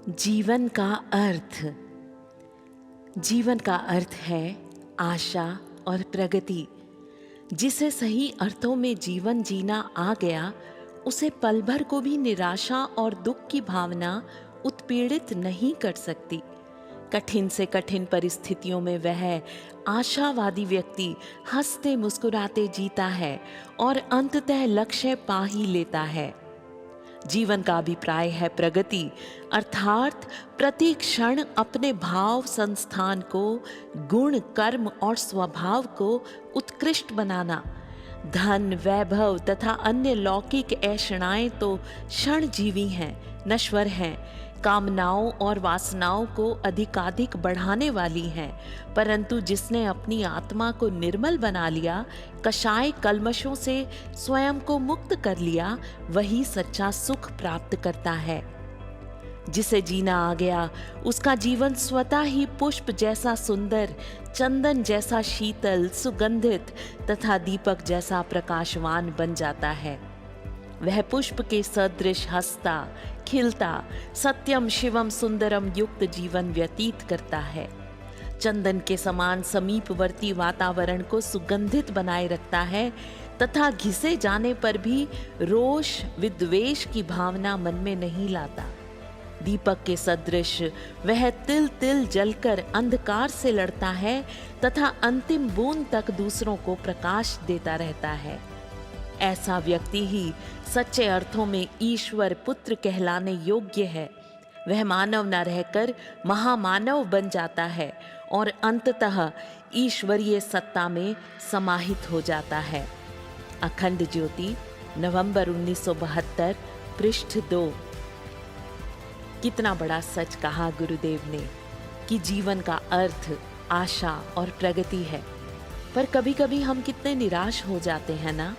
जीवन का अर्थ। जीवन का अर्थ है आशा और प्रगति। जिसे सही अर्थों में जीवन जीना आ गया, उसे पल भर को भी निराशा और दुख की भावना उत्पीड़ित नहीं कर सकती। कठिन से कठिन परिस्थितियों में वह आशावादी व्यक्ति हंसते मुस्कुराते जीता है और अंततः लक्ष्य पा ही लेता है। जीवन का अभिप्राय है प्रगति, अर्थात प्रति क्षण अपने भाव संस्थान को, गुण, कर्म और स्वभाव को उत्कृष्ट बनाना। धन, वैभव तथा अन्य लौकिक ऐषणाएं तो क्षणजीवी हैं, नश्वर हैं, कामनाओं और वासनाओं को अधिकाधिक बढ़ाने वाली हैं, परंतु जिसने अपनी आत्मा को निर्मल बना लिया, कषाय कल्मशों से स्वयं को मुक्त कर लिया, वही सच्चा सुख प्राप्त करता है। जिसे जीना आ गया, उसका जीवन स्वतः ही पुष्प जैसा सुंदर, चंदन जैसा शीतल, सुगंधित तथा दीपक जैसा प्रकाशवान बन जाता है। वह पुष्प के सदृश हंसता, खिलता, सत्यम शिवम सुंदरम युक्त जीवन व्यतीत करता है। चंदन के समान समीपवर्ती वातावरण को सुगंधित बनाए रखता है तथा घिसे जाने पर भी रोष, विद्वेष की भावना मन में नहीं लाता। दीपक के सदृश वह तिल तिल जलकर अंधकार से लड़ता है तथा अंतिम बूंद तक दूसरों को प्रकाश देता रहता है। ऐसा व्यक्ति ही सच्चे अर्थों में ईश्वर पुत्र कहलाने योग्य है। वह मानव न रहकर महामानव बन जाता है और अंततः ईश्वरीय सत्ता में समाहित हो जाता है। अखंड ज्योति, नवंबर 1972, पृष्ठ 2। कितना बड़ा सच कहा गुरुदेव ने कि जीवन का अर्थ आशा और प्रगति है। पर कभी कभी हम कितने निराश हो जाते हैं ना।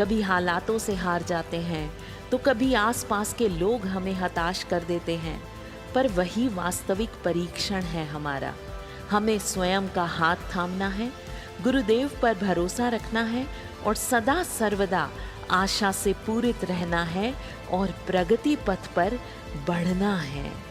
कभी हालातों से हार जाते हैं तो कभी आसपास के लोग हमें हताश कर देते हैं। पर वही वास्तविक परीक्षण है हमारा। हमें स्वयं का हाथ थामना है, गुरुदेव पर भरोसा रखना है और सदा सर्वदा आशा से पूरित रहना है और प्रगति पथ पर बढ़ना है।